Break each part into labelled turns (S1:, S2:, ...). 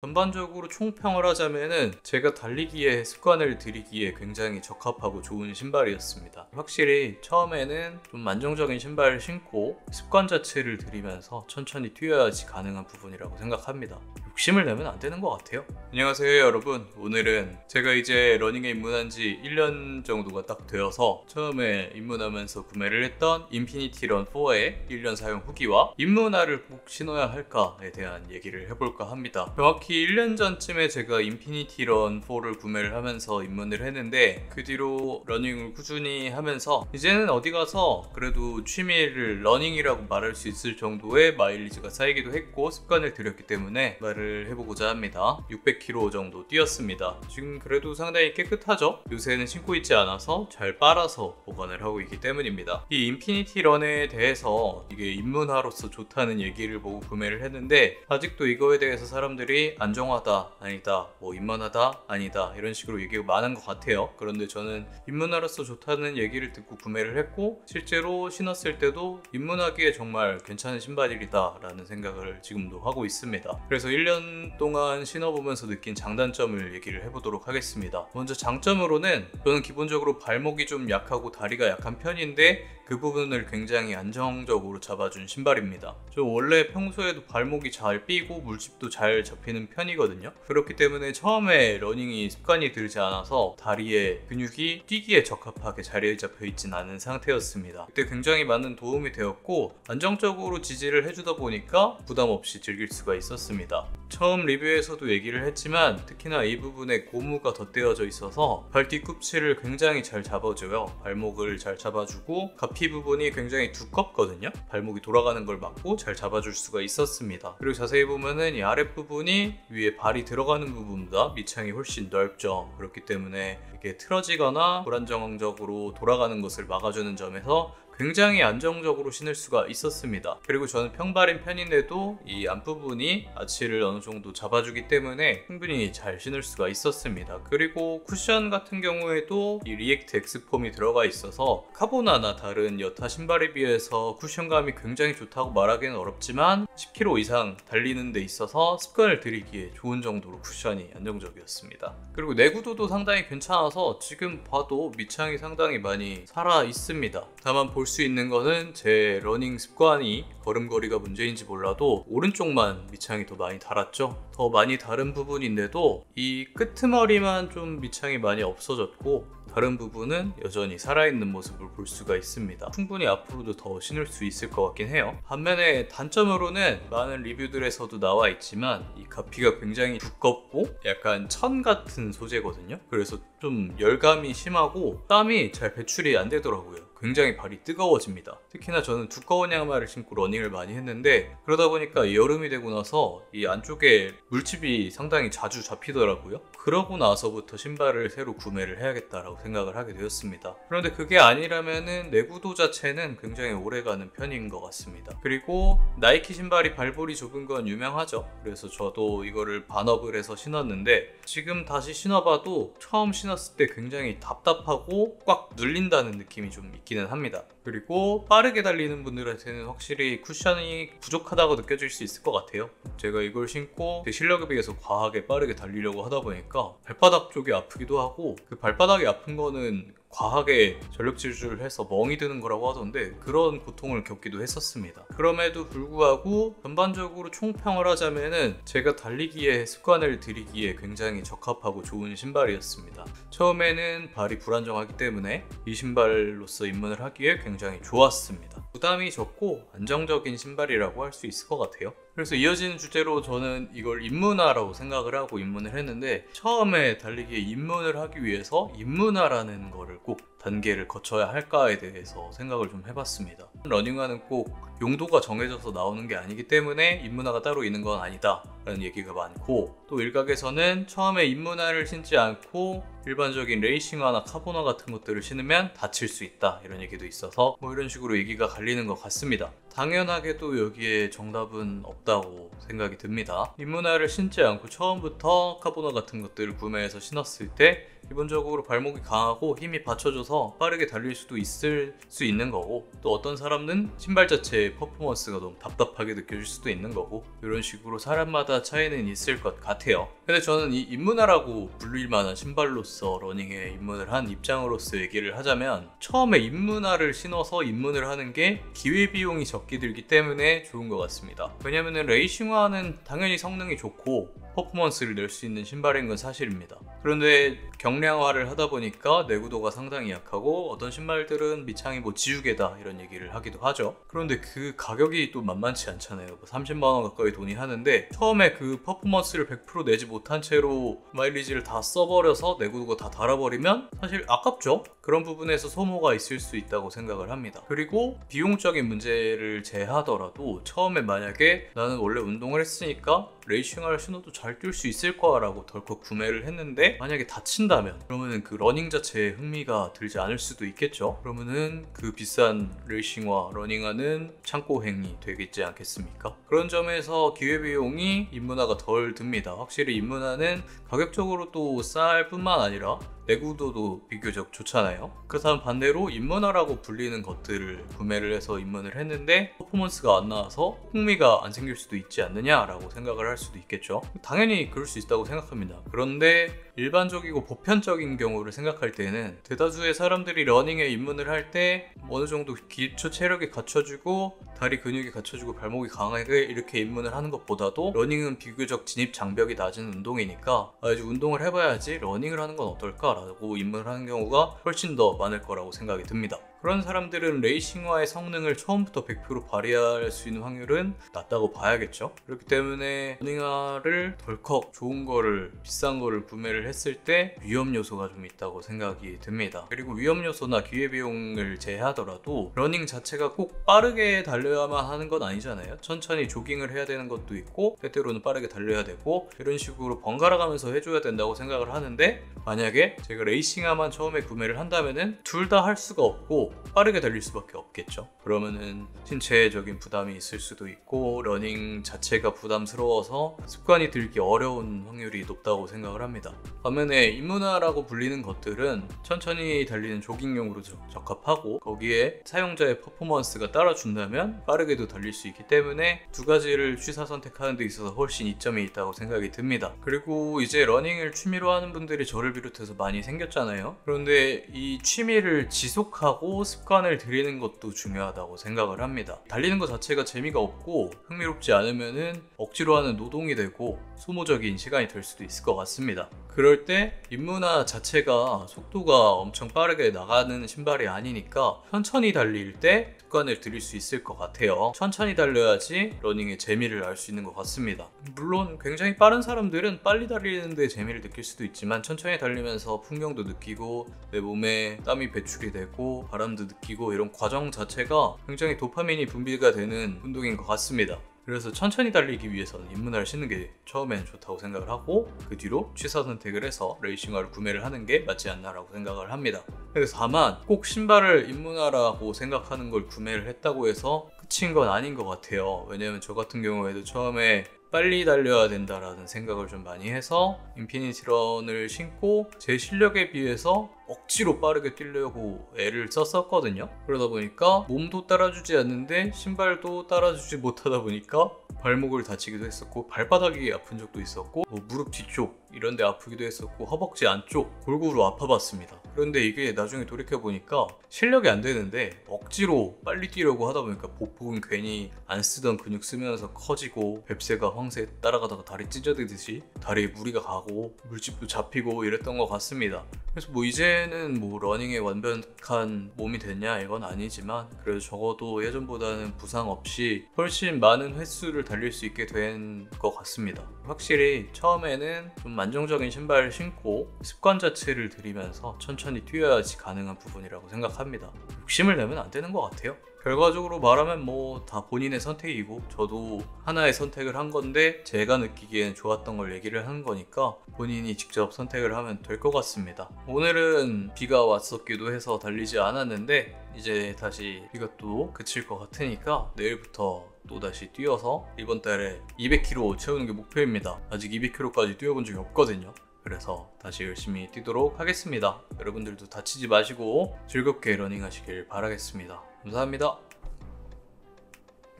S1: 전반적으로 총평을 하자면은 제가 달리기에 습관을 들이기에 굉장히 적합하고 좋은 신발이었습니다. 확실히 처음에는 좀 안정적인 신발을 신고 습관 자체를 들이면서 천천히 뛰어야지 가능한 부분이라고 생각합니다. 욕심을 내면 안 되는 것 같아요. 안녕하세요 여러분. 오늘은 제가 이제 러닝에 입문한 지 1년 정도가 딱 되어서 처음에 입문하면서 구매를 했던 인피니티 런 4의 1년 사용 후기와 입문화를 꼭 신어야 할까에 대한 얘기를 해볼까 합니다. 정확히 1년 전쯤에 제가 인피니티 런 4를 구매를 하면서 입문을 했는데 그 뒤로 러닝을 꾸준히 하면서 이제는 어디 가서 그래도 취미를 러닝이라고 말할 수 있을 정도의 마일리지가 쌓이기도 했고 습관을 들였기 때문에 말을 해보고자 합니다. 600km 정도 뛰었습니다. 지금 그래도 상당히 깨끗하죠? 요새는 신고 있지 않아서 잘 빨아서 보관을 하고 있기 때문입니다. 이 인피니티 런에 대해서 이게 입문화로서 좋다는 얘기를 보고 구매를 했는데 아직도 이거에 대해서 사람들이 안정화다 아니다 뭐 입문화다 아니다 이런 식으로 얘기가 많은 것 같아요. 그런데 저는 입문화로서 좋다는 얘기를 듣고 구매를 했고 실제로 신었을 때도 입문하기에 정말 괜찮은 신발이다 라는 생각을 지금도 하고 있습니다. 그래서 1년 동안 신어보면서 느낀 장단점을 얘기를 해보도록 하겠습니다. 먼저 장점으로는 저는 기본적으로 발목이 좀 약하고 다리가 약한 편인데 그 부분을 굉장히 안정적으로 잡아준 신발입니다. 저 원래 평소에도 발목이 잘 삐고 물집도 잘 잡히는 편이거든요. 그렇기 때문에 처음에 러닝이 습관이 들지 않아서 다리에 근육이 뛰기에 적합하게 자리에 잡혀 있진 않은 상태였습니다. 그때 굉장히 많은 도움이 되었고 안정적으로 지지를 해주다 보니까 부담 없이 즐길 수가 있었습니다. 처음 리뷰에서도 얘기를 했지만 특히나 이 부분에 고무가 덧대어져 있어서 발 뒤꿈치를 굉장히 잘 잡아줘요. 발목을 잘 잡아주고 가피 부분이 굉장히 두껍거든요. 발목이 돌아가는 걸 막고 잘 잡아줄 수가 있었습니다. 그리고 자세히 보면은 이 아랫부분이 위에 발이 들어가는 부분보다 밑창이 훨씬 넓죠. 그렇기 때문에 이게 틀어지거나 불안정적으로 돌아가는 것을 막아주는 점에서 굉장히 안정적으로 신을 수가 있었습니다. 그리고 저는 평발인 편인데도 이 앞부분이 아치를 어느 정도 잡아주기 때문에 충분히 잘 신을 수가 있었습니다. 그리고 쿠션 같은 경우에도 이 리액트 X폼이 들어가 있어서 카보나나 다른 여타 신발에 비해서 쿠션감이 굉장히 좋다고 말하기는 어렵지만 10km 이상 달리는 데 있어서 습관을 들이기에 좋은 정도로 쿠션이 안정적이었습니다. 그리고 내구도도 상당히 괜찮아서 지금 봐도 밑창이 상당히 많이 살아 있습니다. 다만 볼 수 있는 거는 제 러닝 습관이 걸음걸이가 문제인지 몰라도 오른쪽만 밑창이 더 많이 달았죠. 더 많이 다른 부분인데도 이 끄트머리만 좀 밑창이 많이 없어졌고 다른 부분은 여전히 살아있는 모습을 볼 수가 있습니다. 충분히 앞으로도 더 신을 수 있을 것 같긴 해요. 반면에 단점으로는 많은 리뷰들에서도 나와 있지만 이 가피가 굉장히 두껍고 약간 천 같은 소재거든요. 그래서 좀 열감이 심하고 땀이 잘 배출이 안 되더라고요. 굉장히 발이 뜨거워집니다. 특히나 저는 두꺼운 양말을 신고 러닝을 많이 했는데 그러다 보니까 여름이 되고 나서 이 안쪽에 물집이 상당히 자주 잡히더라고요. 그러고 나서부터 신발을 새로 구매를 해야겠다라고 생각을 하게 되었습니다. 그런데 그게 아니라면은 내구도 자체는 굉장히 오래가는 편인 것 같습니다. 그리고 나이키 신발이 발볼이 좁은 건 유명하죠. 그래서 저도 이거를 반업을 해서 신었는데 지금 다시 신어봐도 처음 신었을 때 굉장히 답답하고 꽉 눌린다는 느낌이 좀 있기는 합니다. 그리고 빠르게 달리는 분들한테는 확실히 쿠션이 부족하다고 느껴질 수 있을 것 같아요. 제가 이걸 신고 제 실력에 비해서 과하게 빠르게 달리려고 하다 보니까 발바닥 쪽이 아프기도 하고 그 발바닥이 아픈 거는 과하게 전력 질주를 해서 멍이 드는 거라고 하던데 그런 고통을 겪기도 했었습니다. 그럼에도 불구하고 전반적으로 총평을 하자면은 제가 달리기에 습관을 들이기에 굉장히 적합하고 좋은 신발이었습니다. 처음에는 발이 불안정하기 때문에 이 신발로서 입문을 하기에 굉장히 좋았습니다. 부담이 적고 안정적인 신발이라고 할 수 있을 것 같아요. 그래서 이어지는 주제로 저는 이걸 입문화라고 생각을 하고 입문을 했는데 처음에 달리기에 입문을 하기 위해서 입문화라는 거를 꼭 단계를 거쳐야 할까에 대해서 생각을 좀 해봤습니다. 러닝화는 꼭 용도가 정해져서 나오는 게 아니기 때문에 입문화가 따로 있는 건 아니다 라는 얘기가 많고 또 일각에서는 처음에 입문화를 신지 않고 일반적인 레이싱화나 카보나 같은 것들을 신으면 다칠 수 있다 이런 얘기도 있어서 뭐 이런 식으로 얘기가 갈리는 것 같습니다. 당연하게도 여기에 정답은 없다고 생각이 듭니다. 입문화를 신지 않고 처음부터 카보나 같은 것들을 구매해서 신었을 때 기본적으로 발목이 강하고 힘이 받쳐줘서 빠르게 달릴 수도 있을 수 있는 거고 또 어떤 사람은 신발 자체의 퍼포먼스가 너무 답답하게 느껴질 수도 있는 거고 이런 식으로 사람마다 신발마다 차이는 있을 것 같아요. 근데 저는 이 입문화라고 불릴 만한 신발로서 러닝에 입문을 한 입장으로서 얘기를 하자면, 처음에 입문화를 신어서 입문을 하는 게 기회비용이 적게 들기 때문에 좋은 것 같습니다. 왜냐면은 레이싱화는 당연히 성능이 좋고 퍼포먼스를 낼 수 있는 신발인 건 사실입니다. 그런데 경량화를 하다 보니까 내구도가 상당히 약하고, 어떤 신발들은 밑창이 뭐 지우개다 이런 얘기를 하기도 하죠. 그런데 그 가격이 또 만만치 않잖아요. 뭐 30만원 가까이 돈이 하는데, 처음에 그 퍼포먼스를 100% 내지 못한 채로 마일리지를 다 써버려서 내구도가 다 닳아버리면 사실 아깝죠. 그런 부분에서 소모가 있을 수 있다고 생각을 합니다. 그리고 비용적인 문제를 제하더라도, 처음에 만약에 나는 원래 운동을 했으니까 레이싱화를 신어도 잘 뛸 수 있을 거야 라고 덜컥 구매를 했는데, 만약에 다친다면 그러면은 그 러닝 자체에 흥미가 들지 않을 수도 있겠죠. 그러면은 그 비싼 레이싱화, 러닝화는 창고행위 되겠지 않겠습니까? 그런 점에서 기회비용이 입문화가 덜 듭니다. 확실히 입문화는 가격적으로 또 쌀 뿐만 아니라 내구도도 비교적 좋잖아요. 그렇다면 반대로 입문화라고 불리는 것들을 구매를 해서 입문을 했는데 퍼포먼스가 안 나와서 흥미가 안 생길 수도 있지 않느냐라고 생각을 할 수도 있겠죠. 당연히 그럴 수 있다고 생각합니다. 그런데 일반적이고 보편적인 경우를 생각할 때는, 대다수의 사람들이 러닝에 입문을 할 때 어느 정도 기초 체력이 갖춰지고 다리 근육이 갖춰지고 발목이 강하게 이렇게 입문을 하는 것보다도, 러닝은 비교적 진입 장벽이 낮은 운동이니까 이제 운동을 해봐야지 러닝을 하는 건 어떨까 라고 입문을 하는 경우가 훨씬 더 많을 거라고 생각이 듭니다. 그런 사람들은 레이싱화의 성능을 처음부터 100% 발휘할 수 있는 확률은 낮다고 봐야겠죠. 그렇기 때문에 러닝화를 덜컥 좋은 거를, 비싼 거를 구매를 했을 때 위험 요소가 좀 있다고 생각이 듭니다. 그리고 위험 요소나 기회비용을 제외하더라도 러닝 자체가 꼭 빠르게 달려야만 하는 건 아니잖아요. 천천히 조깅을 해야 되는 것도 있고, 때때로는 빠르게 달려야 되고, 이런 식으로 번갈아 가면서 해줘야 된다고 생각을 하는데, 만약에 제가 레이싱화만 처음에 구매를 한다면은 둘 다 할 수가 없고 빠르게 달릴 수밖에 없겠죠. 그러면은 신체적인 부담이 있을 수도 있고, 러닝 자체가 부담스러워서 습관이 들기 어려운 확률이 높다고 생각을 합니다. 반면에 입문화라고 불리는 것들은 천천히 달리는 조깅용으로 적합하고, 거기에 사용자의 퍼포먼스가 따라준다면 빠르게도 달릴 수 있기 때문에 두 가지를 취사 선택하는 데 있어서 훨씬 이점이 있다고 생각이 듭니다. 그리고 이제 러닝을 취미로 하는 분들이 저를 비롯해서 많이 생겼잖아요. 그런데 이 취미를 지속하고 습관을 들이는 것도 중요하다고 생각을 합니다. 달리는 것 자체가 재미가 없고 흥미롭지 않으면은 억지로 하는 노동이 되고 소모적인 시간이 될 수도 있을 것 같습니다. 그럴 때 입문화 자체가 속도가 엄청 빠르게 나가는 신발이 아니니까 천천히 달릴 때 습관을 들일 수 있을 것 같아요. 천천히 달려야지 러닝의 재미를 알 수 있는 것 같습니다. 물론 굉장히 빠른 사람들은 빨리 달리는데 재미를 느낄 수도 있지만, 천천히 달리면서 풍경도 느끼고 내 몸에 땀이 배출이 되고 바람도 느끼고, 이런 과정 자체가 굉장히 도파민이 분비가 되는 운동인 것 같습니다. 그래서 천천히 달리기 위해서는 입문화를 신는 게 처음엔 좋다고 생각을 하고, 그 뒤로 취사 선택을 해서 레이싱화를 구매를 하는 게 맞지 않나라고 생각을 합니다. 그래서 다만 꼭 신발을 입문화라고 생각하는 걸 구매를 했다고 해서 끝인 건 아닌 것 같아요. 왜냐면 저 같은 경우에도 처음에 빨리 달려야 된다라는 생각을 좀 많이 해서 인피니티런을 신고 제 실력에 비해서 억지로 빠르게 뛰려고 애를 썼었거든요. 그러다 보니까 몸도 따라주지 않는데 신발도 따라주지 못하다 보니까 발목을 다치기도 했었고, 발바닥이 아픈 적도 있었고, 무릎 뒤쪽 이런 데 아프기도 했었고, 허벅지 안쪽 골고루 아파봤습니다. 그런데 이게 나중에 돌이켜보니까 실력이 안 되는데 억지로 빨리 뛰려고 하다 보니까 보폭은 괜히 안 쓰던 근육 쓰면서 커지고, 뱁새가 황새 따라가다가 다리 찢어지듯이 다리에 무리가 가고 물집도 잡히고 이랬던 것 같습니다. 그래서 이제는 러닝에 완벽한 몸이 됐냐 이건 아니지만, 그래도 적어도 예전보다는 부상 없이 훨씬 많은 횟수를 달릴 수 있게 된 것 같습니다. 확실히 처음에는 좀 안정적인 신발을 신고 습관 자체를 들이면서 천천히 뛰어야지 가능한 부분이라고 생각합니다. 욕심을 내면 안 되는 것 같아요. 결과적으로 말하면 다 본인의 선택이고, 저도 하나의 선택을 한 건데 제가 느끼기엔 좋았던 걸 얘기를 하는 거니까 본인이 직접 선택을 하면 될 것 같습니다. 오늘은 비가 왔었기도 해서 달리지 않았는데, 이제 다시 비가 또 그칠 것 같으니까 내일부터 또다시 뛰어서 이번 달에 200km 채우는 게 목표입니다. 아직 200km까지 뛰어본 적이 없거든요. 그래서 다시 열심히 뛰도록 하겠습니다. 여러분들도 다치지 마시고 즐겁게 러닝 하시길 바라겠습니다. 감사합니다.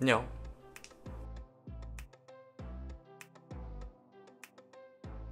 S1: 안녕.